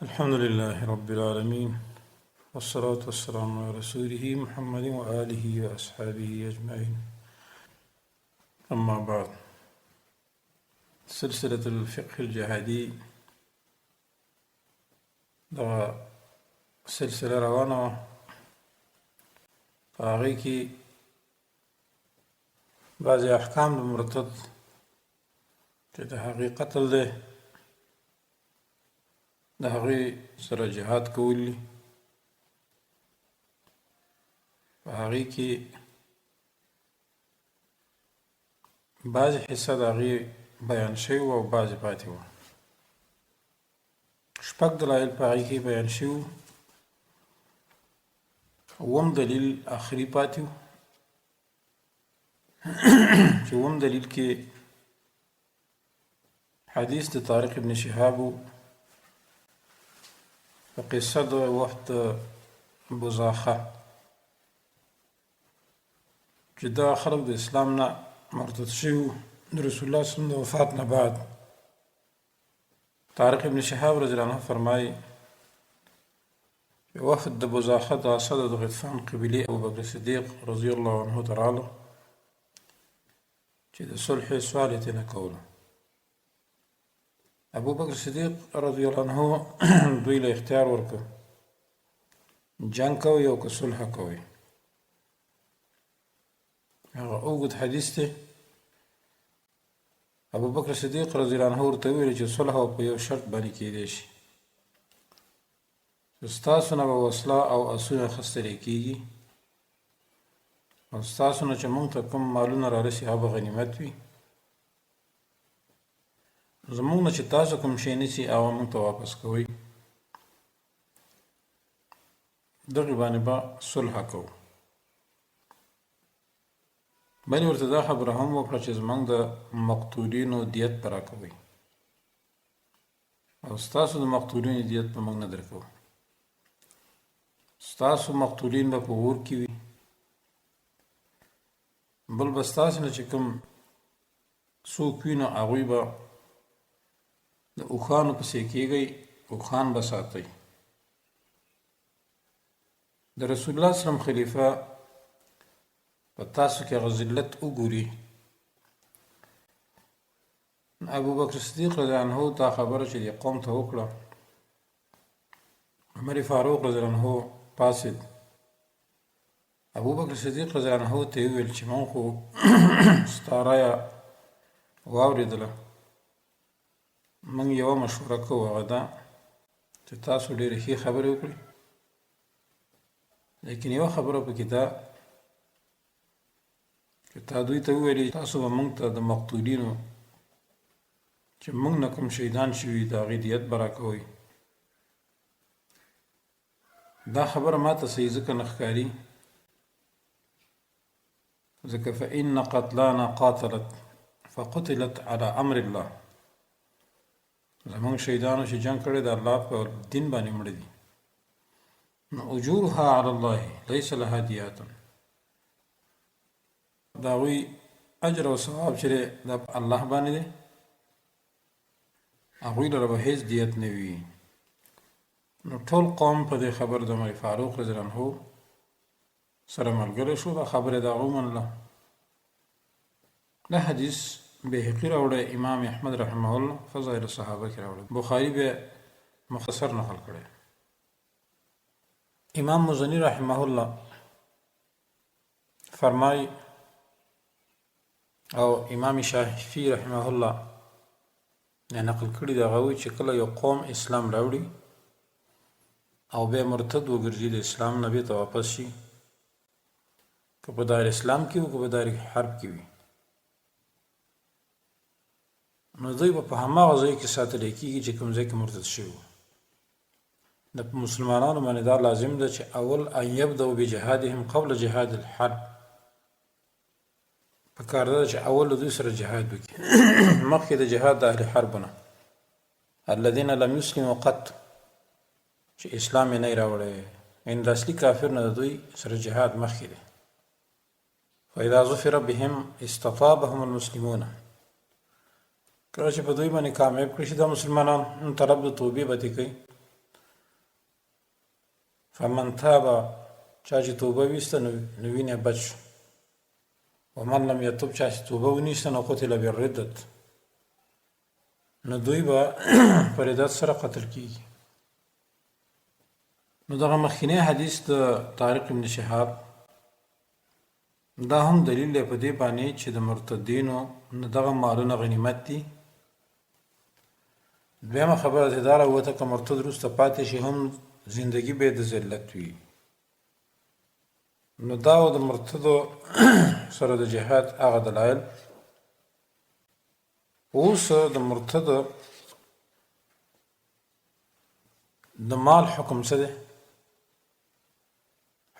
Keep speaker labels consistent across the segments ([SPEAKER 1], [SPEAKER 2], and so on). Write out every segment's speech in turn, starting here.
[SPEAKER 1] الحمد لله رب العالمين والصلاة والسلام على رسوله محمد وآله وأصحابه أجمعين. أما بعد، سلسلة الفقه الجهادي دا سلسلة روانة فهغې کې بعضې احکام د مرتد چې د هغې قتل دی د هغې سره جهاد کول دي، په هغې کې بعضې حصه د هغې بیان شوي وو او بعضې پاتې وو. شپږ دلایل په هغې کې بیان شوي وو، اووم دلیل آخري پاتې وو چې اووم دلیل کې حدیث د طارق ابن شهاب وو په قصه د وفد بزاخه چې دا خلق د اسلام نه مرتد شوي وو د رسول الله صلی الله علیه وسلم د وفات نه بعد. طارق ابن شهاب رضی الله عنه فرمایي چې وفد د بزاخه د اسد د غطفان قبیلې ابوبکر صدیق رضی الله عنه ته راغله چې د صلح سوال یې ترېنه کوله. ابوبکر صدیق رضی الله عنه دوی له اختیار ورکړ جنګ کوئ او که صلح کوئ. هغه اوږد حدیث دی. ابوبکر صدیق رضی الله عنه ورته وویل چې صلح او په یو شرط باندې کیدی شي چې ستاسو نه به وسله او اسونه اخیستلی کېږي او ستاسو نه چې موږ ته کوم مالونه رارسي هغه غنیمت وي، زموږ نه چې تاسو کوم شی نیسي هغه موږ ته واپس کوئ. دغې باندې به صلح کوو. بل ورته دا خبره هم وکړه چې زموږ د مقتولینو دیت به راکوئ او ستاسو د مقتولینو دیت به موږ نه درکوو. ستاسو مقتولین به په اور کې وي، بل به ستاسو نه چې کوم څوک وي نو هغوی به د اوښانو پسې کېږئ، اوښان به ساتئ. د رسول الله صلی الله علیه وسلم خلیفه په تاسو کې هغه ذلت وګوري. ابوبکر صدیق رضی الله عنه دا خبره چې دې قوم ته وکړه، عمر فاروق رضی الله عنه پاسېد. ابوبکر صدیق رضی الله عنه ته یې وویل چې موږ خو ستا رایه واورېدله، موږ یوه مشوره کوو، هغه دا چې تاسو ډېرې ښې خبرې وکړئ، لیکن یوه خبره پکې دا چې تا دوی ته وویلې تاسو به موږ ته د مقتولینو چې موږ نه کوم شهیدان شوي د هغې دیت به راکوئ. دا خبره ما ته صحیح ځکه نه ښکاري ځکه فإن قتلانا قاتلت فقتلت على امر الله. زمونږ شهیدانو چې جنګ کړی د الله په دین باندې مړه دي، نو اجورها علی الله لیس لها دیات. د هغوی اجر او ثواب چې دی دا په الله باندې دی، هغوی لره به هېڅ دیت نه وي. نو ټول قوم په دې خبر د عمر فاروق رضی الله عنه سره ملګری شو. دا خبره د هغه ومنله. دا حدیث بهقي راوړی، امام احمد رحمه الله فضائل الصحابه کې راوړی، بخاري به مختصر نقل کړی. امام مزنی رحمه الله فرمای او امام شافعي رحمه الله نقل کړي د هغه چې کله یو قوم اسلام راوړي او بیا مرتد وګرځي د اسلام نه بېرته واپس شي، که په دار اسلام کې وي که په دار حرب کې وي، نو دوی به په هماغه ځای کې ساتلی کېږي چې کوم ځای کې مرتد شوي وو. د مسلمانانو باندې دا لازم ده چې اول ان یبدأوا بجهادهم قبل جهاد الحرب. پکار ده چې اول د دوی سره جهاد وکړي مخکې د جهاد د اهل حرب نه، الذین لم یسلموا قط، چې اسلام یې نه راوړی، یعنې د اصلي کافر نه د دوی سره جهاد مخکې دی. فاذا ظفر بهم استطابهم المسلمون، کله چې په دوی باندې کامیاب کړي شي دا مسلمانان، طلب د توبې به دې کوي فمن تاب چا چې توبه ویسته نو وینې بچ شو، ومن لم یتوب چا چې توبه ونیسته نو قتل بالردت، نو دوی به په ردت سره قتل کیږي. نو دغه مخکینی حدیث د طارق بن شهاب دا هم دلیل دی په دې باندې چې د مرتدینو دغه مالونه غنیمت دي. دویمه خبره چې دا راووته که مرتد وروسته پاتې شي هم زندگی به د ذلت وي. نو دا د مرتدو سره د جهاد هغه دلایل. اوس د مرتد د مال حکم څه دی؟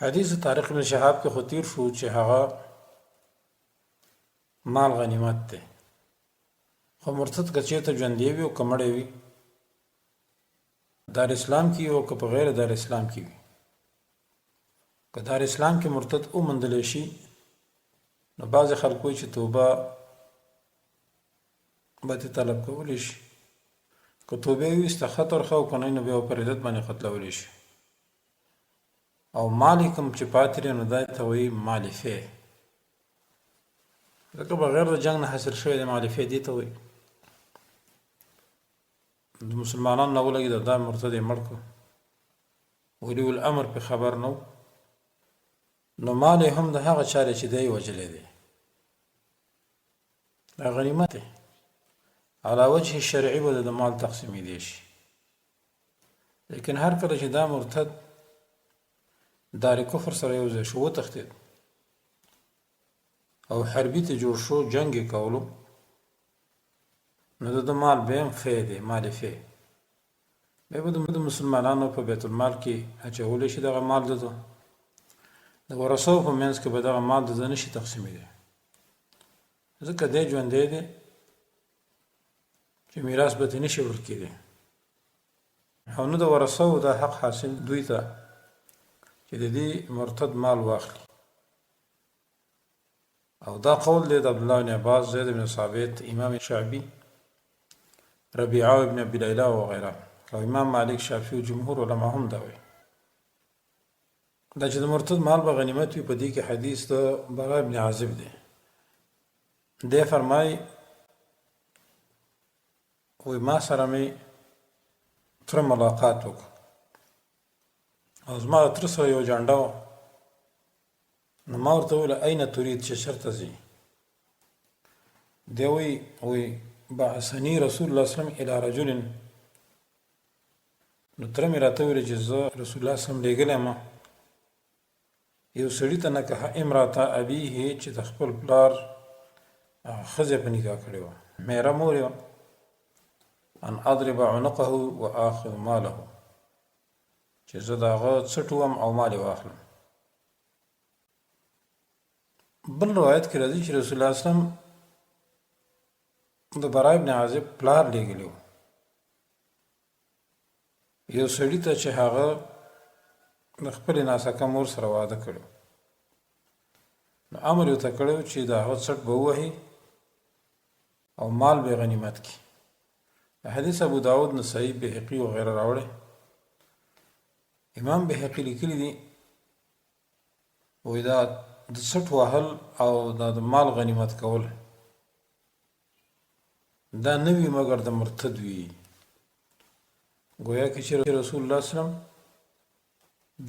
[SPEAKER 1] حدیث طارق بن شهاب کې خو تیر شو چې هغه مال غنیمت دی، خو مرتد که چېرته ژوندی وي او که مړی وي، دار اسلام کې او که په غیر دار اسلام کې وي، که دار اسلام کې مرتد وموندلی شي نو بعضې خلک وایي چې توبه به ترې طلب کولی شي، که توبه یې ویسته ښه ترخه او که نه نو بیا په ردت باندې قتلولی شي. او مال یې کوم چې پاتې دی نو دا ته وایي مال فی، ځکه بغیر د جنګ نه حاصل شوی دی مال فی دې ته وایي. د مسلمانانو نه ولګېده دا مرتد یې مړ کړو، ولي الامر پې خبر نه و، نو مال یې هم د هغه چا دی چې دی یې وژلی دی، دا غنیمت دی. علی وجه شرعي به د مال تقسیمېدی شي، لیکن هر کله چې دا مرتد دار کفر سره یو ځای شو وتښتېد او حربي ته جوړ شو، جنګ یې کولو، نو د مال به هم فی دی، مال فی بیا به د مسلمانانو په بیت المال کې اچولی شي. دغه مال د ورثو په منځ کې به دغه مال د ده نشي تقسیمېدی، ځکه دی ژوندی دی چې میراث به ترې نشي ورکېدی، او نه د ورثو دا حق حاصل دوی ته چې د دې مرتد مال واخلي. او دا قول دی د عبدالله بن عباس، زید بن ثابت، امام شعبي، ربيعه ابن ابي ليلى وغيره، او امام مالک، شافعي او جمهور علما هم دا وایي. دا چې د مرتد مال به غنیمت وي، په دې کې حدیث د براء ابن عازب دی. دی فرمایي وایي ما سره مې تره ملاقات وکړ او زما د تره سره یو جانډه وه، نو ما ورته وویل این ترید، چې چېرته ځې؟ دی وایي بعثني رسول الله صلی الله علیه وسلم الی رجل، نو تره مې راته وویل چې زه رسول الله صلی الله علیه وسلم لېږلی یم یو سړي ته نکح امرأة ابیه، چې د خپل پلار ښځې په نکاح کړې وه، میره مور یې وه، ان اضرب عنقه واخذ ماله، چې زه د هغه څټ وم او مال یې واخلم. بل روایت کې راځي چې رسول الله صلی الله علیه وسلم د براء ابن عازب پلار لېږلی و یو سړي ته چې هغه د خپلې ناسکه مور سره واده کړی، نو امر یې ورته کړی و چې د هغه څټ به ووهي او مال به غنیمت کړي. حدیث ابو داود، نسائی، بهقي وغیره راوړی. امام بهقي لیکلی دي وایي دا د څټ وهل او دا د مال غنیمت کول دا نه وي مګر د مرتد وي. گویا کې چې رسول الله صلی الله علیه وسلم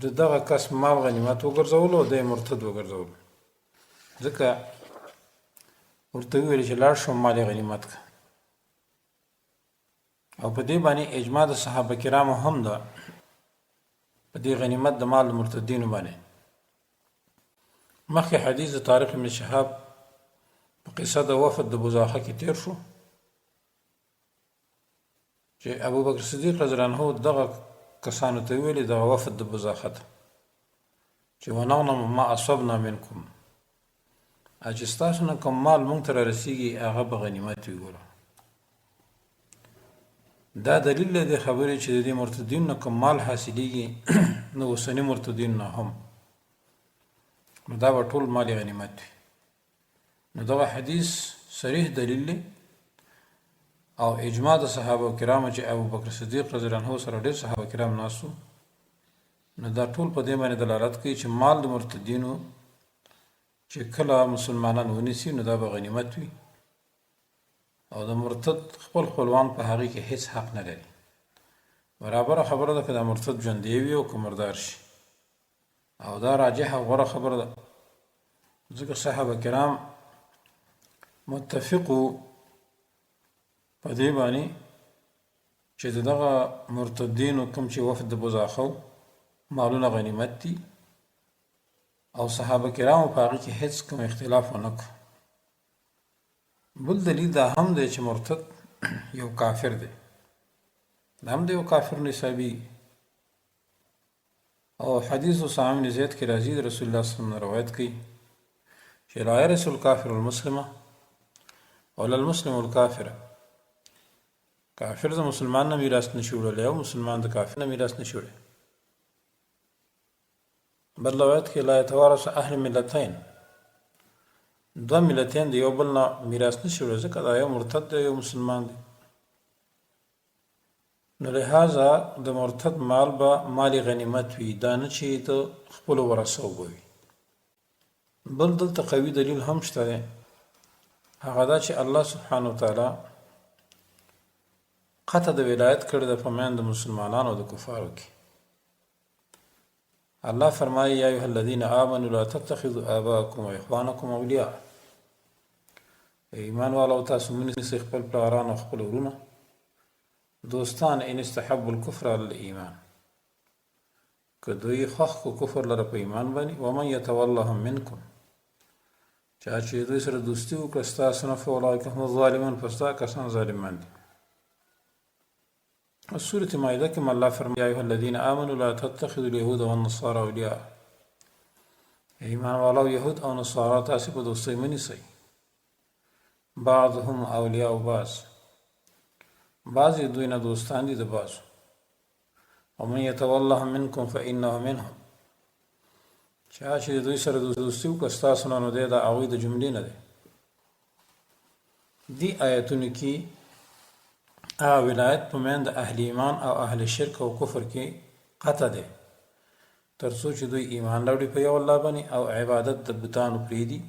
[SPEAKER 1] د دغه کس مال غنیمت وګرځولو او د مرتد وګرځولو، ځکه ورته ویل چې لاړ شو مال غنیمت کا. او په دې باندې اجماع د صحابه کرامو هم ده په دې غنیمت د مال مرتدینو باندې. مخکې حدیث د طارق بن شهاب په قصه د وفد د بزاخه کې تیر شو چې ابو بکر صدیق رضی الله عنه دغه کسانو ته ویلي دغه وفد د بزاخه ته چې ونعلم ما اصبنا منکم، چې ستاسو نه کوم مال مونږ ته رارسیږي هغه به غنیمت وي. ګوره دا دلیل دی خبرې چې د دې مرتدین نه کوم مال حاصلېږي نو اوسني مرتدین نه هم، نو دا به ټول مال غنیمت وي. نو دغه حدیث صریح دلیل دی او اجماع د صحابه کرامو چې ابو بکر صدیق رضی الله عنه سره ډېر صحابه کرام ناسو نو دا ټول په دې باندې دلالت کوي چې مال د مرتدینو چې کله مسلمانان ونیسي نو دا به غنیمت وي او د مرتد خپل خپلوان په هغې کې هیڅ حق نه لري برابره خبره ده که دا مرتد ژوندی وي او که مردار شي او دا راجحه غوره خبره ده ځکه صحابه کرام متفقو په دې باندې چې دغه مرتدینو کوم چې وفد بزاخو مالونه غنیمت دي او صحابه کرامو په هغې کې هیڅ کوم اختلاف ونه کړ بل دلیل دا هم دی چې مرتد یو کافر دی دا هم د یو کافر نه حسابي او حدیث اسامه بن زید کې راځي د رسول الله صلی الله علیه وسلم روایت کوي چې لا يرث الکافر المسلمه ولا المسلم الکافر کافر د مسلمان نه میراث نشي وړلی او مسلمان د کافر نه میراث نشي وړلی بل روایت کې لا يتوارث اهل ملتين دوه ملتین د یو بل نه میراث نشي وړلی ځکه دا یو مرتد دی یو مسلمان دی نو لهذا د مرتد مال به مال غنیمت وي دا نه چې د خپلو ورثو به وي بل دلته قوي دلیل هم شته دی هغه دا چې الله سبحانه وتعالی قطع د ولایت کړی ده په میان د مسلمانانو او د کفارو کې الله فرمایي یا ایها الذین آمنوا لا تتخذوا آباءکم واخوانکم اولیاء ایمان والو تاسو منیسئ خپل پلاران او خپل ورونه دوستان ان استحبوا الكفر على الايمان که دوی خوښ کو کفر لره په ایمان باندې ومن يتولهم منکم چا چې دوی سره دوستي وکړه ستاسو نه فاولئک هم الظالمون پس دا کسان ظالمان دي سورة مائده کې الله فرمایي یا ایها الذین آمنوا لا تتخذوا اليهود والنصارى اولیاء ایمان والو یهود او نصارا تاسو په دوستۍ منیسئ بعضهم اولیاء بعضی دوی نه دوستان دي د بعضو ومن يتولهم منکم فانه منهم چا چې دوی سره دوستي وکړه ستاسو نه نو دی د هغوی د جملې نه دی دې آیتونو کې هغه ولایت په میان د اهل ایمان او اهل شرک او کفر کې قطع دی تر څو چې دوی ایمان راوړي په یو الله باندې او عبادت د بتانو پرېږدي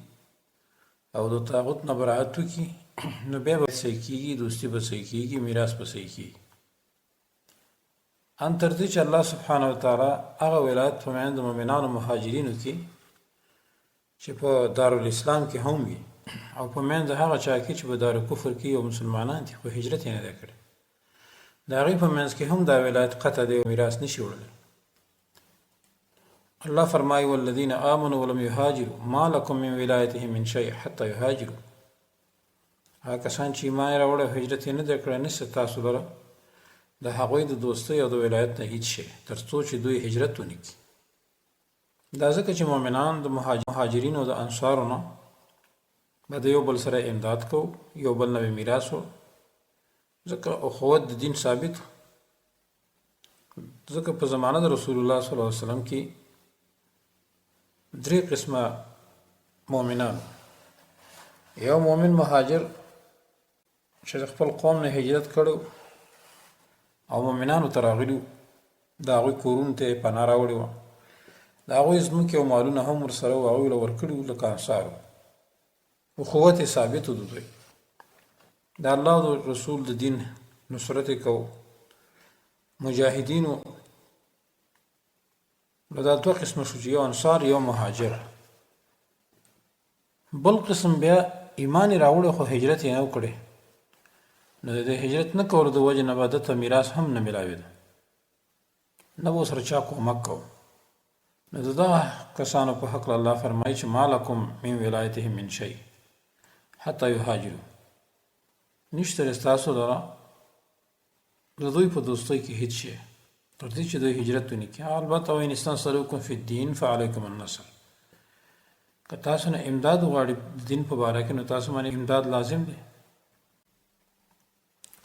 [SPEAKER 1] او د طاغوت نه براءت وکړي نو بیا به صحیح کېږي دوستي به صحیح کېږي میراث به صحیح کېږي ان تر دې چې الله سبحانه وتعالی هغه ولایت په میان د مؤمنانو مهاجرینو کې چې په دارالاسلام کې هم وي او په میان د هغه چا کې چې په دارالکفر کې یو مسلمانان دي خو هجرت یې نه دی کړی د هغې په منځ کې هم دا ولایت قطع دی او میراث نشي وړلی الله فرمایي والذین آمنوا ولم یهاجروا ما لکم من ولایتهم من شیء حتی یهاجروا هغه کسان چې ایمان یې راوړی او هجرت یې نه دی کړی نشته تاسو لره د هغوی د دوستۍ او د ولایت نه هیڅ شی تر څو چې دوی هجرت ونه کړي دا ځکه چې مؤمنان د مهاجرینو او د انصارو نه به د یو بل سره امداد کو یو بل نه به میراث و ځکه اخوت د دین ثابت ځکه په زمانه د رسول الله صلی الله علیه وسلم کې درې قسمه مؤمنان یو مؤمن مهاجر چې د خپل قوم نه هجرت کړو او مؤمنانو ته راغلي د هغوی کورونو ته یې پناه راوړې وه د هغوی ځمکې او مالونه هم ورسره وو هغوی له ورکړي وو لکه انصارو اخوت یې ثابت و د دوی د الله او رسول د دین نصرت یې کوو مجاهدینو نو دا دوه قسمه شو چې یو انصار یو مهاجر بل قسم بیا ایمان یې راوړی خو هجرت یې نه وکړی نو د هجرت نه کولو د وجې نه به ده ته میراث هم نه میلاوېده نه به ورسره چا کومک کوو نو د دغه کسانو په هکله الله فرمایي چې ما لکم من ولایتهم من شی حتی یهاجروا نشته ستاسو لره د دوی په دوستۍ کې هیڅ شی تر دې چې دوی هجرت ونه کړي البته وان استنصروکم فی الدین فعلیکم النصر که تاسو نه امداد وغواړي د دین په باره کې نو تاسو باندې امداد لازم دی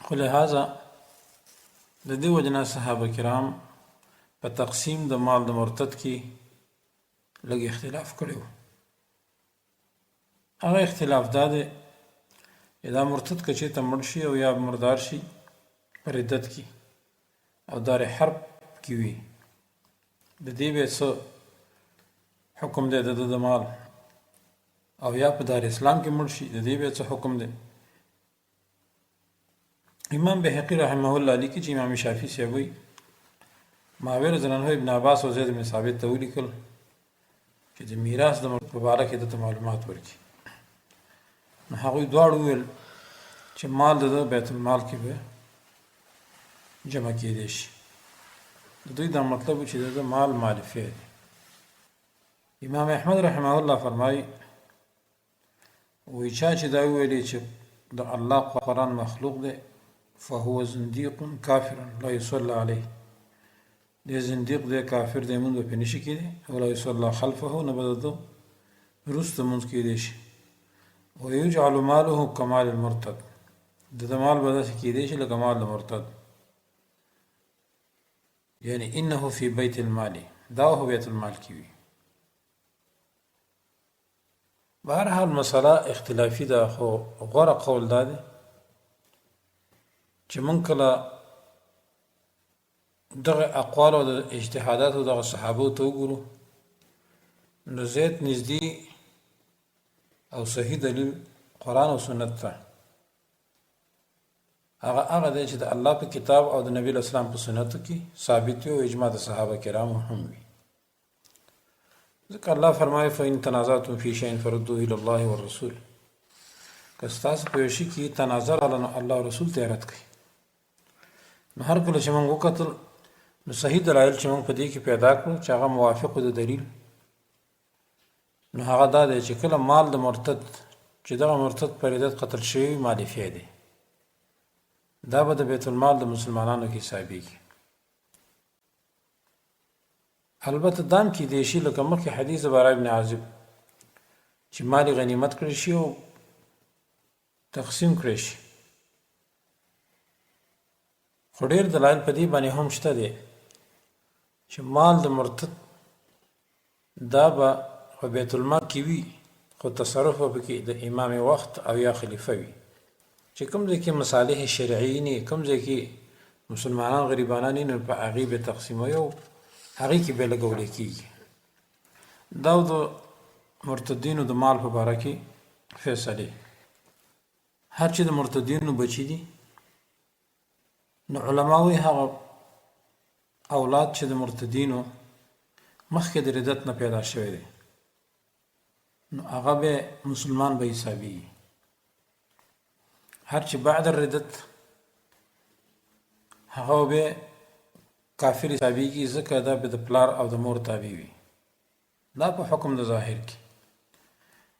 [SPEAKER 1] خو لهذا د دې وجې نه صحابه کرام په تقسیم د مال د مرتد کې لږ اختلاف کړی و هغه اختلاف دا دی دا مرتد که چېرته مړ شي او یا مردار شي په ردت کې او دار حرب کې وي د دې به څه حکم دی د مال، او یا په دار اسلام کې مړ شي د دې به څه حکم دی. امام بهقي رحمه الله لیکي چې امام شافعي صاحب وایي معاویه رضی الله عنه ابن عباس او زید بن ثابت ته ولیکل چې د میراث د مبارک د معلومات ورکړي. نو هغوی دواړو ویل چې مال د بیت المال کې به جمع کېدی شي. د دوی دا مطلب چې د مال مالفه دی. امام احمد رحمه الله فرمایي وی چا چې دا ویلي چې د الله قرآن مخلوق دی فهو زنديق کافر لا يصلى عليه، دی زنديق دی کافر دی مونږ په نشي کېدی ولا يصلى خلفه نه به د وروسته مونږ کېدی شي. ويجعل ماله كمال المرتد، د مال به داسې کېدی شي لکه مال د مرتد، یعنی انه فی بیت المال، دا هو بیت المال کې وي. بهرحال مسله اختلافي ده، خو غوره قول دا دی چې مونږ کله دغه اقوال او د اجتهادات او دغه صحابو ته وګورو نو زیات نږدې او صحیح دلیل قرآن او سنت ته هغه دی چې د الله په کتاب او د نبی اسلام په سنتو کې ثابت وي او اجماع د صحابه کرامو هم وي. ځکه الله فرمایي فإن تنازعتم فی شیء فردوه الی الله والرسول، که ستاسو په یو شي کې تنازع راغله نو الله او رسول ته یې رد کړئ. نو هر کله چې موږ وکتل نو صحیح دلایل چې موږ په دې کې پیدا کړو چې هغه موافق د دلیل، نو هغه دا دی چې کله مال د مرتد چې دغه مرتد په ردت قتل شوی مالفی دی، دا به د بیت المال د مسلمانانو کې حسابیږي. البته دام کې دی شي لکه مخکې حدیث برا ابن عازب چې مال غنیمت کړی شي او تقسیم کړی شي، خو ډېر دلایل په دې باندې هم شته دی چې مال د مرتد دا به په بیت المال کې وي خو تصرف به کې د امام وخت او یا خلیفه وي، چې کوم ځای کې مصالح شرعي نه، کوم ځای کې مسلمانان غریبانان نه، په هغې به تقسیموي او هغې کې به لګولی کېږي. دا د مرتدینو د مال په باره کې فیصلې. هر چې د مرتدینو بچي دي نو علماوی هغه اولاد چې د مرتدینو مخکې د ردت نه پیدا شوی دی نو هغه به مسلمان به حسابي، هر چې بعد الردت هغه به کافر حسابیږي، ځکه دا به د پلار او د مور تابع وي. دا په حکم د ظاهر کې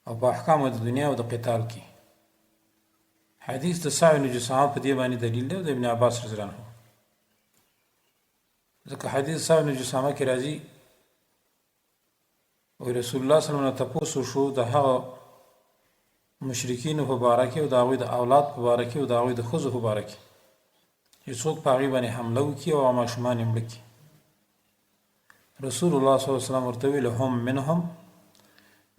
[SPEAKER 1] او په احکام د دنیا او د قتال کې. حدیث د سعد بن جسامه په دې باندې دلیل دی د ابن عباس رضی الله عنه، ځکه حدیث سعد بن جسامه کې راځي او رسول الله صلی الله علیه وسلم تاسو شو د هغه مشرکین په باره کې او د هغوی د اولاد په باره کې او د هغوی د ښځو په باره کې چې څوک په هغې باندې حمله وکړي او ماشومان یې مړه کړي. رسول الله صلی الله علیه وسلم ورته ویل هم منهم،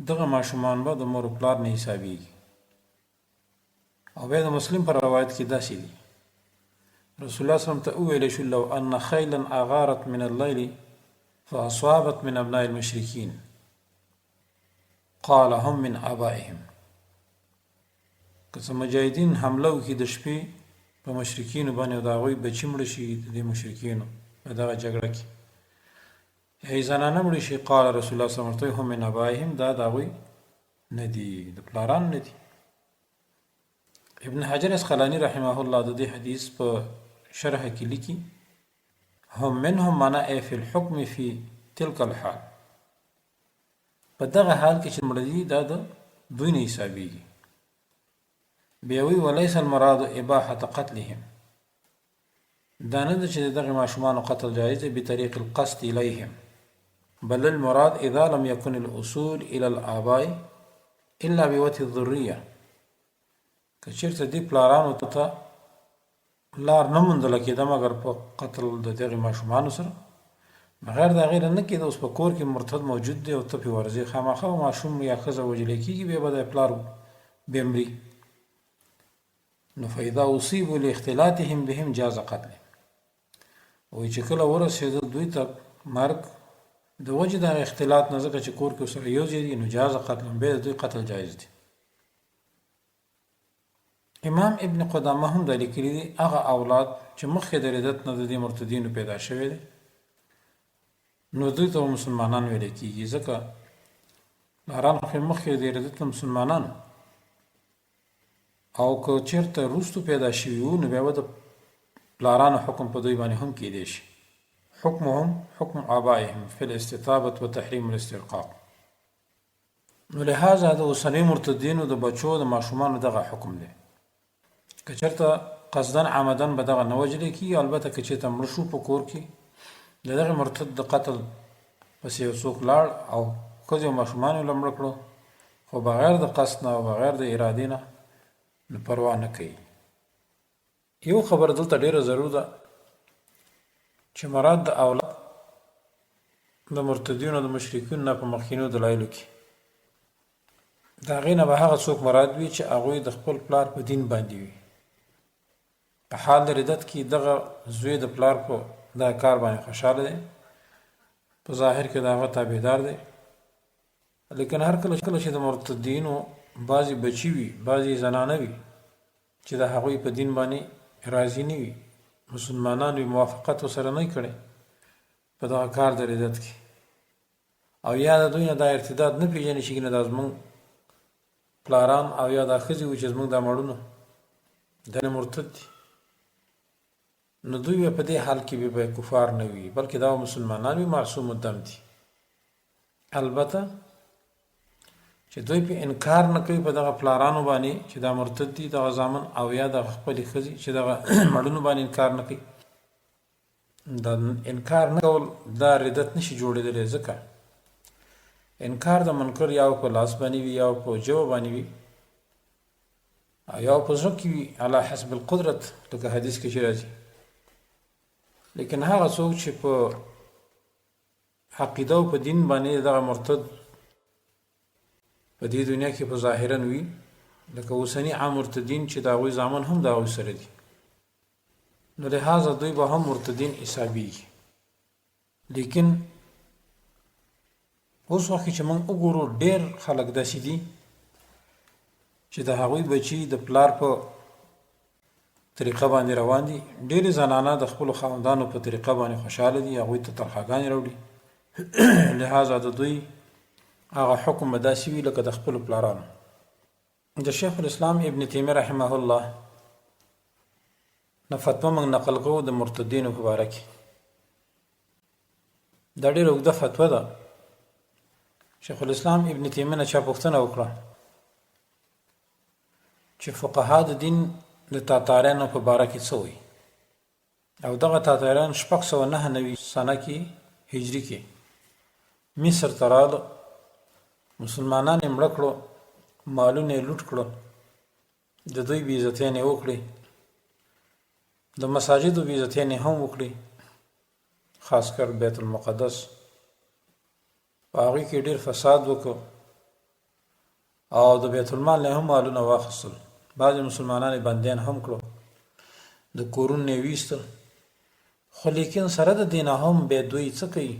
[SPEAKER 1] دغه ماشومان به د مور و پلار نه حسابېږي. او بیا د مسلم پر روایت کې داسې دي رسول الله صلی الله علیه وسلم ته وویل شو لو ان خیلا اغارت من الليل فاصابت من ابناء المشرکین قال هم من آبائهم، که څه مجاهدین حمله وکړي د شپې په مشرکینو باندې او د هغوی بچي مړه شي د دې مشرکینو په دغه جګړه کې یا زنانه مړه شي، قال رسول الله صلی الله علیه وسلم هم من آبائهم، دا د هغوی نه دي، د پلارانو نه دي. ابن حجر اسقلانی رحمه الله د دې حدیث په شرح کې لیکي هم منهم معنا ای فی الحکم فی تلک الحال، په دغه حال کې چې مړه دي دا د دوی نه حسابېږي. بیا وی وليس المراد اباحه قتلهم، دا نه ده چې دغه ماشومان قتل جایز دی بطریق القصد الیهم، بل المراد اذا لم يكن الاصول الى الآباء الا بوجه الذريه، که چېرته دې پلارانو ته لار نه موندله کېده مګر په قتل د دغې ماشومانو سره، بغیر د هغې نه کېده اوس په کور کې مرتد موجود دی او ته پرې ورځې خامخا ماشوم یا ښځه وژلی کېږي، بیا به د پلار بیا مري. نو فاذا اصیبوا لاختلاطهم بهم جاز قتلهم، وایي چې کله ورسېده دوی ته مرګ د وجه د اختلاط نه ځکه چې کور کې سره یو ځای دي نو جواز قتل به دوی قتل جایز دي. امام ابن قدامه هم د لیکلي دي هغه اولاد چې مخکې د ردت نه د مرتدینو پیدا شوی دي نو دوی ته مسلمانان ویل کېږي ځکه پلاران خو مخکې د ردت نه مسلمانان او که چېرته وروستو پیدا شوي وو نو بیا به د پلارانو حکم په دوی باندې هم کېدی شي. حکمهم حکم آبائهم فی الاستطابة و تحریم الاسترقاق. نو لہذا د اوسنۍ مرتدینو د بچو د ماشومانو دغه حکم دی. که چېرته قصدن عمدن به دغه نه وژلی کېږي، البته که چېرته مړه شو په کور کې د دغه مرتد د قتل پسې یو څوک لاړ او ښځې او ماشومان یې مړه کړو خو بغیر د قصد نه او بغیر د ارادې نه نو پروا نه کوي. یو خبر دلته ډیره ضرور ده چې مراد د اولاد د مرتدینو د مشرکین نه په مخکینو دلایلو کې د هغې نه به هغه څوک مراد وي چې هغوی د خپل پلار په دین باندې وي. په حال د ردت کې دغه زوی د پلار په دا کار باندې خوشحاله دی، په ظاهر کې د هغه تابعدار دی، لیکن هر کله چې د مرتدینو بعضې بچي وي بعضې زنانه وي چې د هغوی په دین باندې راضي نه وي، مسلمانانو موافقت ورسره نه کړی په دغه کار د ردت کې او یا د دوی نه دا ارتداد نه پېژني چې نه دا زموږ پلاران او یا دا ښځې وي چې زموږ دا مړونه دا مرتد دي نو دوی په دې حال کې به کفار نه وي بلکې دا مسلمانان وي معصوم الدم دي. البته چې دوی په انکار نه کوي په دغه پلارانو باندې چې دا مرتد دي دغه زامن او یا د خپلې ښځې چې دغه مړونو باندې انکار نه کوي. دا انکار نه کول دا ردت نشي جوړېدلی ځکه انکار د منکر یا په لاس باندې وي یا په ژبه باندې وي او یا په زړه کې وي علی حسب القدرت لکه حدیث کې چې راځي. لیکن هغه څوک چې په عقیده او په دین باندې دغه مرتد په دې دنیا کې په ظاهرا وي لکه اوسني عام مرتدین چې د هغوی زامن هم د هغوی سره دي نو لهذا دوی به هم مرتدین حسابیږي. لیکن اوس وخت چې موږ وګورو ډېر خلک داسې دي چې د هغوی بچي د پلار په طریقه باندې روان دي. ډېرې زنانه د خپلو خاوندانو په طریقه باندې خوشحاله دي، هغوی ته تنخواګانې راوړي لهذا د دوی هغه حکم به داسې وي لکه د خپلو پلارانو. د شیخ الاسلام ابن تیمیه رحمه الله نه فتوا موږ نقل کوو د مرتدینو په باره کې. دا ډېره اوږده فتوا ده. شیخ الاسلام ابن تیمیه نه چا پوښتنه وکړه چې فقها د دین د تاتاریانو په باره کې څه وایي او دغه تاتاریان 699 سنه کې هجري کې مصر ته راغله، مسلمانان یې مړه کړو، مالونه یې لوټ کړو، د دوی بېعزتیانې وکړې، د مساجدو بېعزتیانې هم وکړې، خاص کر بیت المقدس په هغوی کې ډېر فساد وکړو او د بیت المال نه هم مالونه واخیستل، بعضې مسلمانان یې بندیان هم کړو، د کورونو یې ویستل. خو لیکن سره د دې نه هم بیا دوی څه کوي؟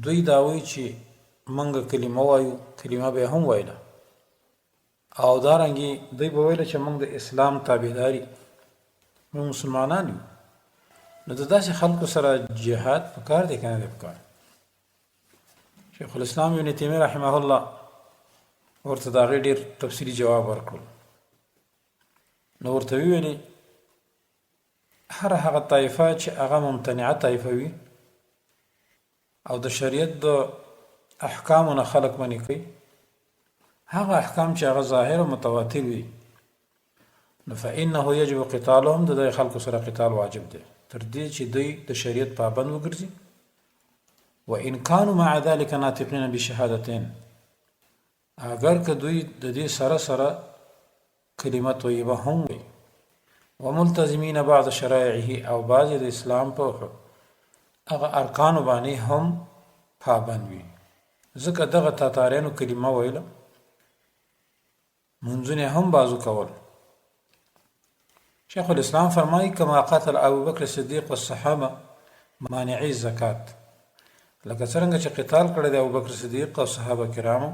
[SPEAKER 1] دوی دا وایي چې موږ کلمه وایو، کلمه به هم ویله او دارنګې دوی به ویله چې موږ د اسلام تابعداري، موږ مسلمانان یو. نو د داسې خلکو سره جهاد پکار دی که نه دی پکار؟ شیخ الاسلام ابن تیمیه رحمه الله ورته د هغې ډېر تفصیلي جواب ورکړو. نو ورته ویلې هر هغه طایفه چې هغه ممتنعه طایفه وي او د شریعت د احکامو نه خلق منې کوي، هغه احکام چې هغه ظاهر او متواتر وي نو فإنه یجب قتالهم، د دې خلکو سره قتال واجب دی تر دې چې دوی د شریعت پابند وګرځي. وإن كانوا مع ذلك ناطقين بشهادتين، اگر که دوی د دې سره سره کلمه طیبه هم وي وملتزمین بعض شرائعه او بعض د اسلام په هغه ارکانو باندې هم پابند وي. ځکه دغه تاتاریانو کلمه ویله، منځونه هم بازو کول. شیخ الاسلام فرمایي کما قتل ابو بکر صدیق والصحابه مانعي الزکات، لکه څرنګه چې قتال کړی دی ابوبکر صدیق او صحابه کرامو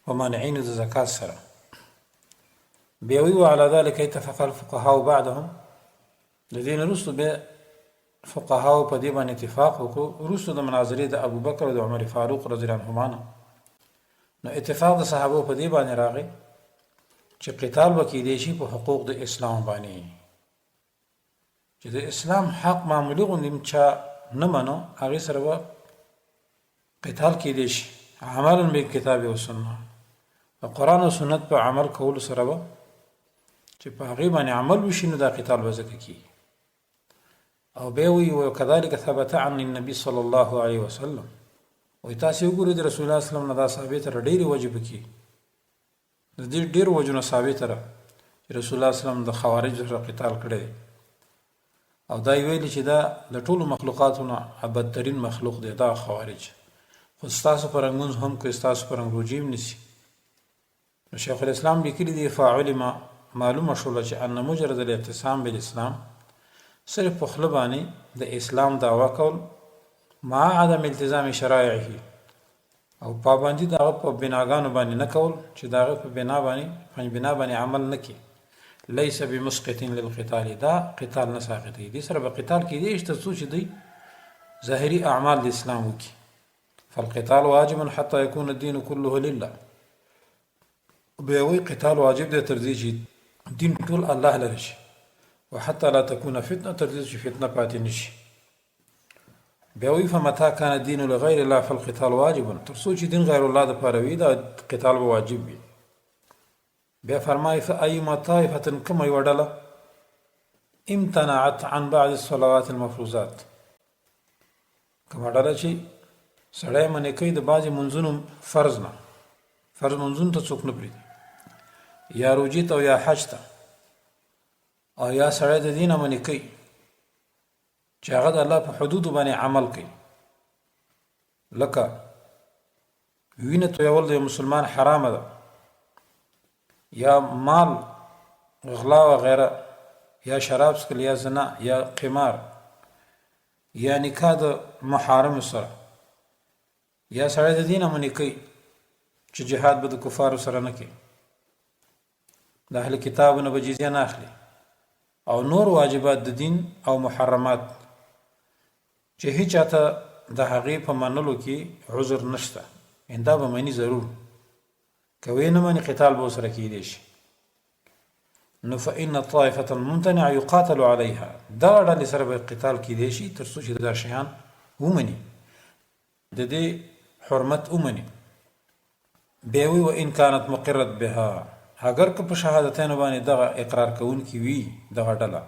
[SPEAKER 1] په مانعینو د زکات سره. بیا وی وعلى ذلك اتفق الفقهاء بعدهم، د دې نه وروسته بیا فقهاو په دې باندې اتفاق وکړو وروسته د مناظرې د ابوبکر او د عمر فاروق رضی الله عنهما نه. نو اتفاق د صحابو په دې باندې راغی چې قتال وکړي شي په حقوق د اسلام باندې، چې د اسلام حق معمولی غوندې چا نه منو هغې سره به قتال کېدی شي عملا بالکتاب و سنه، د قرآن او سنت په عمل کولو سره به چې په هغې باندې عمل وشي نو دا قتال به ځکه کېږي. او بیا وی وکذلک ثبت عن النبي صلی الله علیه وسلم، وایي تاسې وګورئ د رسول الله صلی الله علیه وسلم نه دا ثابته ده ډېرې وجې پکې د دې ډېرو وجو نه ثابته ده چې رسول الله صلی الله علیه وسلم د خوارجو سره قتال کړی دی او دا یې ویلي چې دا د ټولو مخلوقاتو نه بدترین مخلوق دی دا خوارج، خو ستاسو په رنګ مونځ هم کوي ستاسو په رنګ روژې هم نیسي. نو شیخ الاسلام لیکلي دي فعلم معلومه شوله چې ان مجرد الاعتصام بالاسلام صرف په خوله باندې د اسلام دعوه کول مع عدم التزام شرایعه او پابندي د هغه په بناګانو باندې نه کول چې د هغه په بنا باندې عمل نه کوي ليس بمسقط للقتال، دا قتال نه ساقطوي. دې سره به قتال کېدی شي تر څو چې دوی ظاهري اعمال د اسلام وکړي. فالقتال واجب حتى يكون الدين كله لله، بیا وایي قتال واجب دی تر دې چې دین ټول الله لره شي، وحتى لا تكون فتنه تر دې چې فتنه پاتې نشي. بیا وایي فمتى كان الدين لغير الله فالقتال واجب، تر څو چې دین غیر الله دپاره وي دا قتال به واجب وي. بیا فرمایي فأيما طائفة کومه یوه ډله امتنعت عن بعض الصلوات المفروضات، کومه ډله چې سړی منې کوي د بعضې منځونو فرض نه، فرض منځونو ته څوک نه پرېږدي، یا روجې ته او یا حج ته، او یا سړی د دې نه منې کوي چې هغه د الله په حدودو باندې عمل کوي، لکه وینه تویول د یو مسلمان حرامه ده، یا مال غلا وغیره، یا شراب څښل، یا زنا، یا قمار، یا نکاح د محارم سره، یا سړی د دې نه منې کوي چې جهاد به د کفارو سره نه کوي، د اهل کتابو نه به جزیه نه اخلي، او نور واجبات د دین او محرمات چې هیچ چاته د هغې په منلو کې عذر نشته، دا به مني ضرور، کوي نه مني قتال به ورسره کېدی شي. نو فإن طائفة ممتنع يقاتل عليها، دا ډلې سره به قتال کېدی شي تر څو چې دا شیان ومني، د دې حرمت ومني. بیا وی وإن كانت مقرت بها، اگر که په شهادتینو باندې دغه اقرار کوونکي وي دغه ډله،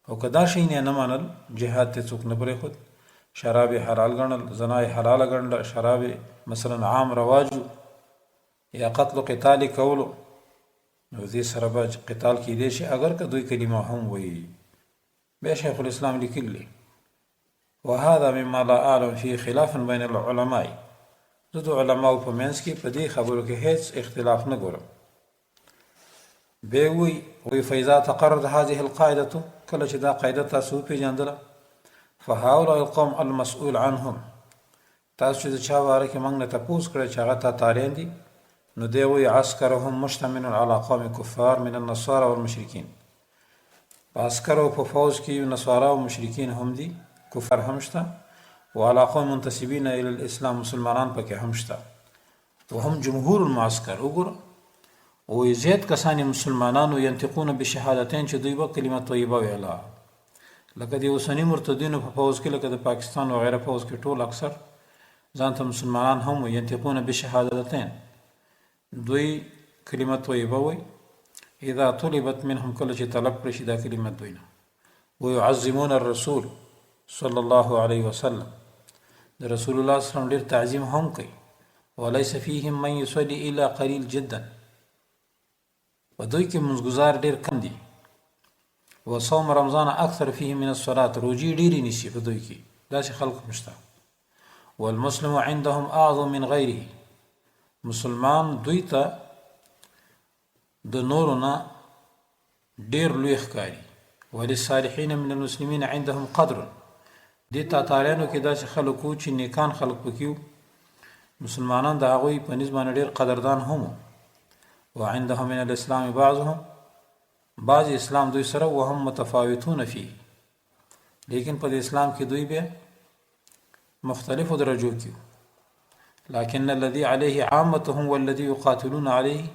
[SPEAKER 1] او که دا شی نه منل جهاد ته څوک نه پرېښود، شراب یې حلال ګڼل، زنا یې حلاله ګڼله، شراب مثلا عام رواجو، یا قتل و قتال کولو، نو دې سره به قتال کېدی شي اگر که دوی کلمه هم وایي. بیا شیخ الاسلام لیکلی وهذا مما لا اعلم فيه خلاف بین العلماء، زه د علماو په منځ کې په دې خبرو کې هیڅ اختلاف نه ګورم. بیا وی فإذا تقررت هذه القاعدة، کله چې دا قاعده تاسو وپېژندله، فهؤلاء القوم المسؤول عنهم، تاسو چې د چا باره کې موږ نه تپوس کړی چې هغه تاتاریان دي، نو دی وی عسکرهم مشتمل على قوم کفار من النصارى والمشرکین، په عسکر او په فوج کې نصارا او مشرکین هم دي، کفار هم شته، وعلى قوم منتسبین الى الاسلام، مسلمانان پکې هم شته، وهم جمهور المعسكر. وګوره او زیات کسان مسلمانانو ينطقون بشهادتين چې دوی به کلمه طیبه ویله، لکه د اوسني مرتدینو په فوج کې، لکه د پاکستان و غیره فوج کې ټول اکثر ځان ته مسلمانان هم ينطقون بشهادتين، دوی کلمه طیبه وی اذا طلبت منهم، کله چې طلب کړي شي دا کلمه دوی نه، ويعظمون الرسول صلی الله علیه وسلم، د رسول الله صلی الله علیه وسلم ډیر تعظیم هم کوي، وليس فيهم من يصلي الا قليل جدا، و دوی کې منځګزار ډیر کم دي، وصوم رمضان اکثر فيه من الصلاة، روجي ډیرې نیسي په دوی کې، داسې خلق مشته، والمسلم عندهم اعظم من غیره، مسلمان دوی ته د نورو نه ډیر لوی ښکاري، وللصالحین من المسلمین عندهم قدر، دې تاتاریانو کې داسې خلک وو چې نیکان خلک پکې وو، مسلمانان د هغوی په نسبت باندې ډېر قدردان هم وو. وعندهم من الاسلام بعضهم، بعض اسلام دوی سره وهم متفاوتون فيه، لیکن په اسلام کې دوی به مختلفو درجو کې، لكن الذي عليه عامتهم والذي يقاتلون عليه،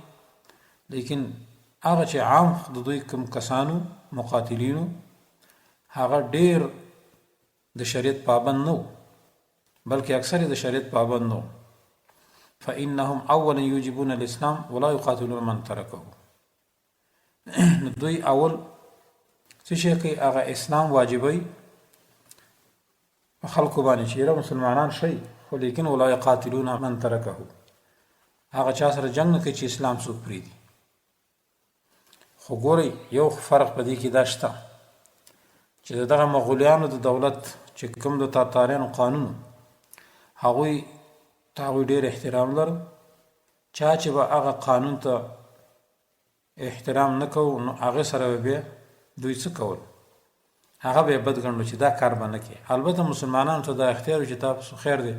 [SPEAKER 1] لیکن هغه چې عام د دوی کوم کسانو مقاتلینو هغه ډیر د شریعت پابند نو، بلکې اکثر د شریعت پابند نو. فإنهم اولا يجبون الاسلام ولا يقاتلون من تركه، دوی اول څه شي کوي هغه اسلام واجبوي خلکو باندې چې مسلمانان شي، خو لیکن ولا يقاتلون من تركه، هغه چا سره جنگ نه کوي چې اسلام څوک پریږدي. خو ګورئ یو فرق په دې کې دا شته چې دغه مغولیانو د دولت چې کوم د تاتاریانو قانون، هغوی ته ډېر احترام لرل. چا چې به هغه قانون ته احترام نه کوو نو هغه سره به دوی څه کول، هغه به بد ګڼلو چې دا کار به نه کوي. البته مسلمانانو ته دا اختیار چې تاسو خیر دی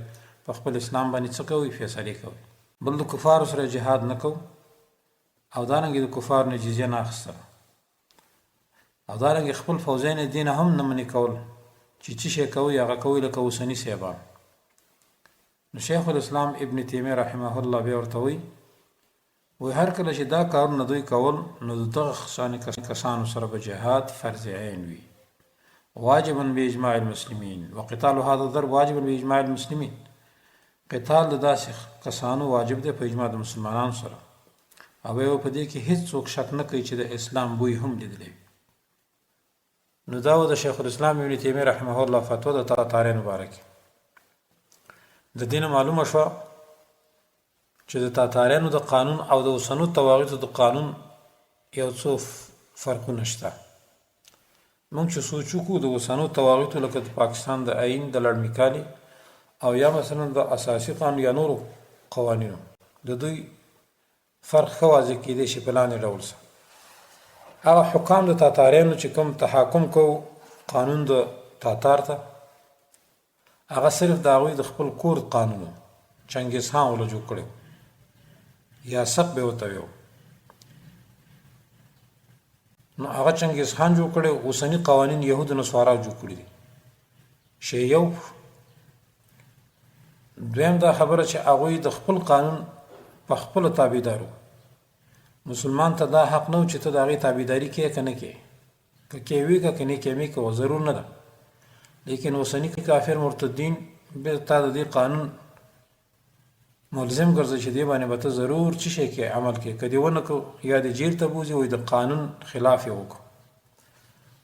[SPEAKER 1] په خپل اسلام باندې څه کوئ فیصلې کوئ، بل د کفارو سره جهاد نه کوو او دارنګې د کفار نه جزیه نه اخیستل او دارنګې خپل فوزین دین هم نه منې کول چې څه شی کوي هغه کوي لکه اوسني صحابه. نو شیخ الاسلام ابن تیمیه رحمه الله بیا ورته وایي هر کله چې دا کارونه دوی کول نو د دغه کسانو سره به جهاد فرض عین وي، واجبا باجماع المسلمین، وقتال هذا الضرب واجبا باجماع المسلمین، قتال د داسې کسانو واجب دی په اجماع د مسلمانانو سره. او یو په دې کې هیڅ څوک شک نه کوي چې د اسلام بوی هم لیدلی. نو دا و د شیخ الاسلام ابن تیمیه رحمه الله فتوا د تاتاریانو باره کې. د دین معلومه شوه چې د تاتاریانو د قانون او د اوسنو طواغیتو د قانون یو څو فرقونه شته. موږ چې سوچ وکړو د اوسنو طواغیتو لکه د پاکستان د آئین د لړمیکالي او یا مثلا د اساسي قانون یا نورو قوانینو د دوی فرق ښه واضح کېدی شي په لاندې ډول سره. هغه حکام د تاتاریانو چې کوم تحاکم کو قانون د تاتار ته، هغه صرف د هغوی د خپل کور قانون چنګیز خان وله جوړ کړی یا سق به ورته ویو. نو هغه چنګیز خان جوړ کړی، اوسني قوانین یهود نصارا جوړ کړي دي. شی یو دویم دا خبره چې هغوی د خپل قانون په خپل تابعدارو، مسلمان ته دا حق نه و چې ته د هغې تابعداري کې که نه کې، که کوي که نه کوي کوه ضرور نه ده. لیکن اوسني کافر مرتدین به تا د دې قانون ملزم ګرځي چې دې باندې به ته ضرور څه شی کې عمل کې، که دې ونه کو یا د جیل ته بوځي وایي د قانون خلاف یې وکړو.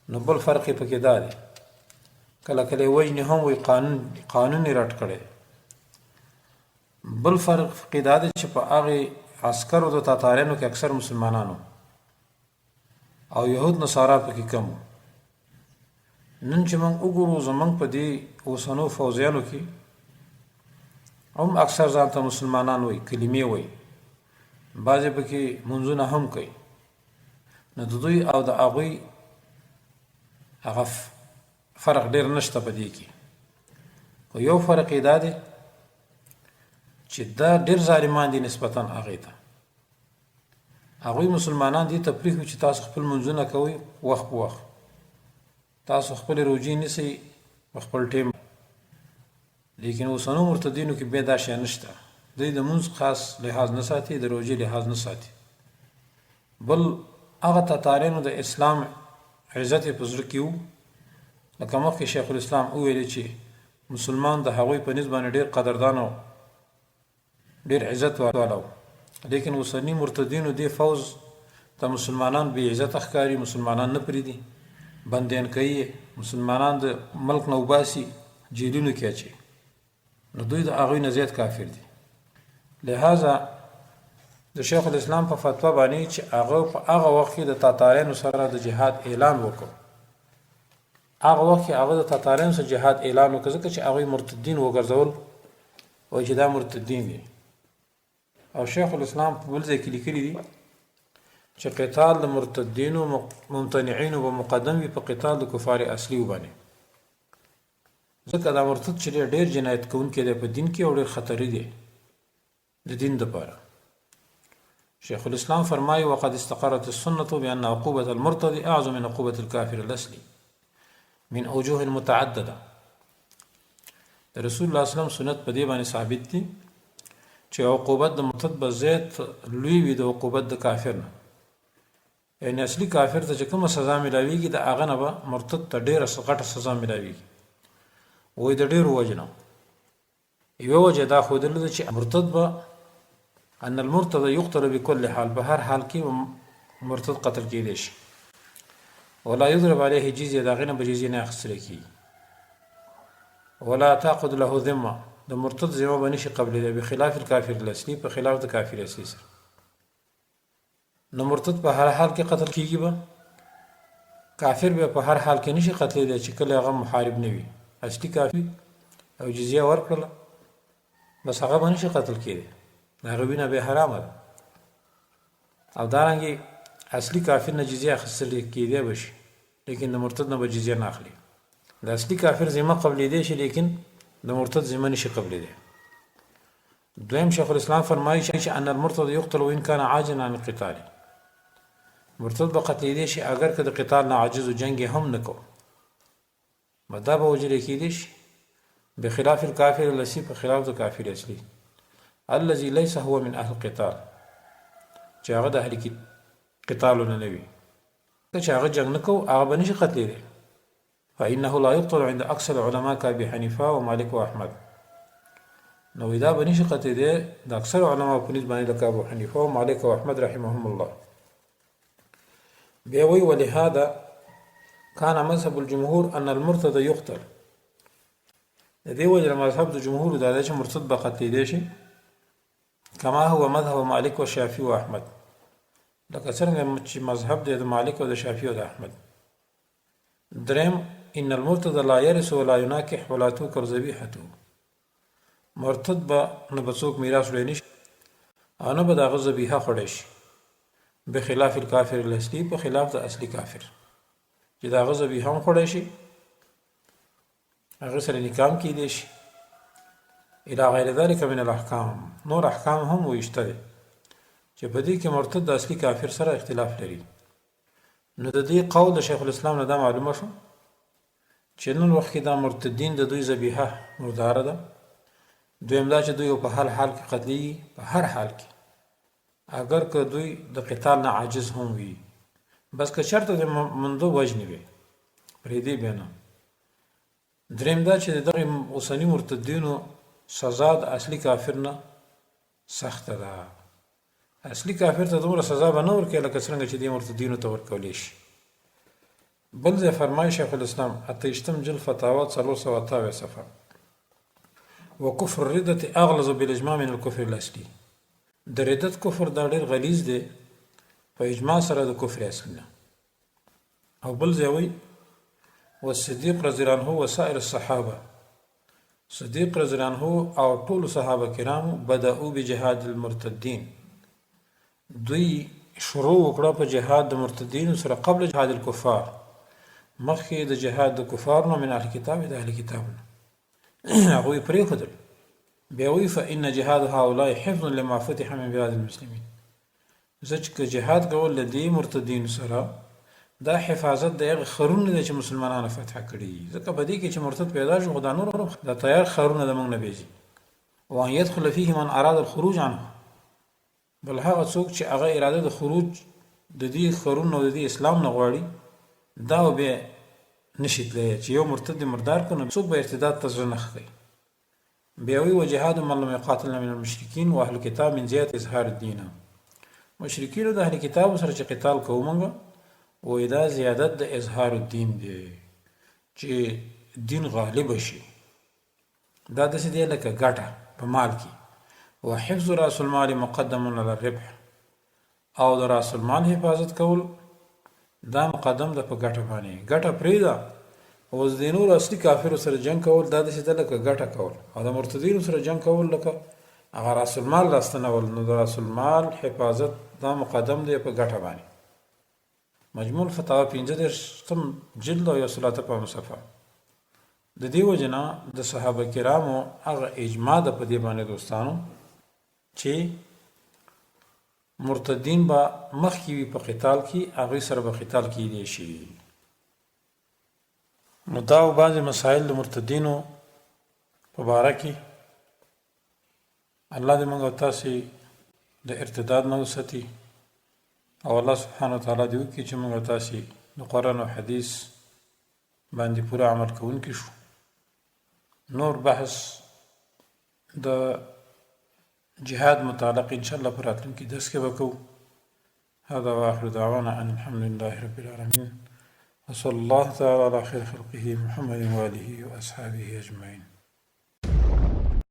[SPEAKER 1] نو بل فرق یې پکې دا دی کله کله یې وژنې هم وایي قانون یې رټ کړی. بل فرق کې دا دی چې په هغې عسکرو د تاتاریانو کې اکثر مسلمانانو او یهود نصارا پکې کم. نن چې موږ وګورو زموږ په دې اوسنو فوزیانو کې هم اکثر ځان ته مسلمانان وایي، کلمې وایي، بعضې پکې منځونه هم کوي. نو د دوی او د هغوی هغه فرق ډېر نشته په دې کې. خو یو فرق یې دا دی چې دا ډېر ظالمان دي نسبتا هغې ته. هغوی مسلمانان دې ته پرېښوي چې تاسو خپل منځونه کوئ وخت په وخت، تاسو خپل روجې نیسئ په خپل ټیم. لیکن اوسنو مرتدینو کې بیا دا شی نشته، دوی د منځ خاص لحاظ نه ساتي، د روجې لحاظ نه ساتي. بل هغه تاتاریانو د اسلام عزت یې په زړه کې و، لکه مخکې شیخ الاسلام وویلې چې مسلمان د هغوی په نسبت باندې ډېر قدردان او ډېر عزت والا و. لیکن اوسني مرتدینو دې فوز ته مسلمانان بې عزته ښکاري، مسلمانان نه پرېږدي، بندیان کوي، مسلمانان د ملک نه وباسي، جیلونو کې اچوي. نو دوی د هغوی نه زیات کافر دي. لہذا د شیخ الاسلام په فتوا باندې چې هغه په هغه وخت کې د تاتاریانو سره د جهاد اعلان وکړ، هغه وخت کې هغه د تاتاریانو سره جهاد اعلان وکړ ځکه چې هغوی مرتدین وګرځول وایي چې دا مرتدین دي. او شیخ الاسلام په بل ځای کې لیکلي دي چې قتال د مرتدینو ممتنعینو به مقدم وي په قتال د کفار اصلي باندې. ځکه دا مرتد چې ډېر جنایت کوونکی دی په دین کې او ډېر خطري دی د دین دپاره. شیخ الاسلام فرمایي وقد استقرت السنة بأن عقوبة المرتد أعظم من عقوبة الكافر الأصلي من أوجوه متعددة. د رسول الله صلی الله علیه وسلم سنت په دې باندې ثابت دي چې عقوبت د مرتد به زیات لوی وي د عقوبت د کافر نه. یعنی اصلي کافر ته چې کومه سزا ملاویږي د هغه نه به مرتد ته ډېره غټه سزا ملاویږي. وایي د ډېرو وجې نه. یوه وجه دا ښودلې ده چې مرتد به ان المرتد يقتل بكل حال، په هر حال کې مرتد قتل کېدی شي. ولا يضرب عليه جزيه، د هغې نه به جزیه نه اخیستلی کېږي. ولا تعقد له ذمه، د مرتد ذمه به نشي قبلېدی بخلاف الکافر الاصلي، په خلاف د کافر اصلي سره. نو مرتد په هر حال کې قتل کېږي به، کافر به په هر حال کې نشي قتلېدی چې کله هغه محارب نه وي. اصلي کافر او جزیه ورکړله بس هغه به نشي قتل کېدی، د هغه وینه به حرامه ده. او دارنګې اصلي کافر نه جزیه اخیستل کېدی به شي، لیکن د مرتد نه به جزیه نه اخلي. د اصلي کافر ذمه قبلېدی شي، لیکن د مرتد ذمه نشي قبلېدی. دویم شیخ الاسلام فرمایي چې ان المرتد یقتل وان کان عاجزا عن القتال، مرتد به قتلېدی شي اگر که د قتال نه عاجز و جنګ هم نه کو، دا به وجلی کېدی شي بخلاف الکافر الاصلي، په خلاف د کافر اصلي الذي ليس هو من اهل القتال، چې هغه د اهل قتالونه نه وي، چې هغه جنګ نه کو هغه به نشي قتلېدی. فإنه لا يقتل عند أكثر العلماء كأبي حنيفة ومالك وأحمد. نو دا به نشي قتلېدی د اکثر علماء په نسبت باندې لکه ابو حنیفه او مالک او احمد رحمهم الله. بیا وی ولهذا كان مذهب الجمهور ان المرتد يقتل. د دې وجه مذهب د جمهور دا دی چې مرتد به قتلېدی شي، کما هو مذهب مالک و شافعي و احمد، لکه څرنګه چې مذهب دی د مالک او د شافعي او د احمد. دریم ان المرتد لا يرث ولا يناكح ولا توكل ذبيحته، مرتد به نه به څوک میراث وړی نشي او نه به د هغه ذبیحه خوړی شي، بخلاف الکافر الاصلي، په خلاف د اصلي کافر چې د هغه ذبیحه هم خوړی شي، هغه سره نکاح هم کېدی شي. الى غیر ذلك من الاحکام، نور احکام هم ویشته دي چې په دې کې مرتد د اصلي کافر سره اختلاف لري. نو د دې قول د شیخ الاسلام نه دا معلومه شو چې نن وخت کې دا مرتدین د دوی ذبیحه مرداره ده. دویم دا چې دوی په هر حال کې قتلېږي، په هر حال کې اگر که دوی د قتال نه عاجز هم وي، بس که چېرته د مندو وجنې وي پرېږدي بیا نه. دریم دا چې دغه اوسني مرتدینو سزا د اصلي کافر نه سخته ده. اصلي کافر ته دومره سزا به نه ورکوي لکه څرنګه چې دې مرتدینو ته ورکولی شي. بل ځای فرمایي شیخ الاسلام 28 جلد فتاوا 428 صفحه وکفر الردة اغلظ بالاجماع من الكفر الاصلي، د ردت کفر دا ډېر غلیظ دی په اجماع سره د کفر اصلي نه. او بل ځای وایي والصدیق رضی الله عنه وسائر الصحابه، صدیق رضی الله عنه او ټول صحابه کرامو بدأوا بجهاد المرتدین، دوی شروع وکړه په جهاد د مرتدینو سره قبل جهاد الکفار، مخکې د جهاد د کفارو نه من اهل کتاب د اهل کتابونه هغوی پرېښودل. بیا وایي فإن جهاد هؤلاء حفظ لما فتح من بلاد المسلمین، ځکه چې جهاد کول له دې مرتدینو سره دا حفاظت د هغه ښارونه دی چې مسلمانانو فتح کړي، ځکه په دې کې چې مرتد پیدا شو خو دا نور د تیار ښارونه د موږ نه بېځي. وان يدخل فيه من اراد الخروج عنه، بل هغه څوک چې هغه اراده د خروج د دې ښارونو او د دې اسلام نه غواړي دا به نشي تللی چې یو مرتد مردار کړي، څوک به ارتداد ته زړه نه ښیي. بیا وایي وجهاد من لم يقاتلنا من المشرکین واهل الکتاب من زیات اظهار الدین، مشرکینو د اهل کتابو سره چې قتال کوو موږ وایي دا زیادت د اظهار الدین دی چې دین غالب شي. دا داسې دی لکه ګټه په مال کې، وحفظ راس المال مقدم على الربح، او د راس المال حفاظت کول دا مقدم ده په ګټه باندې. ګټه پرېږده اوس د نورو اصلي کافرو سره جنګ کول دا داسې ده لکه ګټه کول، او د مرتدینو سره جنګ کول لکه هغه راس المال راستنول. نو د راس المال حفاظت دا مقدم دی په ګټه باندې. مجموع الفتاوا 15 جلد او 135 صفحه. د دې وجه نه د صحابه کرامو هغه اجماع ده په دې باندې دوستانو چې مرتدین به مخکې وي په قتال کې هغوی سره به قتال کیدی شي نو دا بعضې مسایل د مرتدینو په باره کې الله دې موږ او تاسې د ارتداد نه وساتي او الله سبحانه وتعالی دې وکړي چې موږ او تاسې د قرآن او حدیث باندې پوره عمل کوونکي شو نور بحث د جهاد متعلق ان شاء الله پر راتلونکي درس کې وکړو هذا واخر دعوانا ان الحمد لله رب العالمين وصلى الله تعالى على خير خلقه محمد وآله وأصحابه أجمعين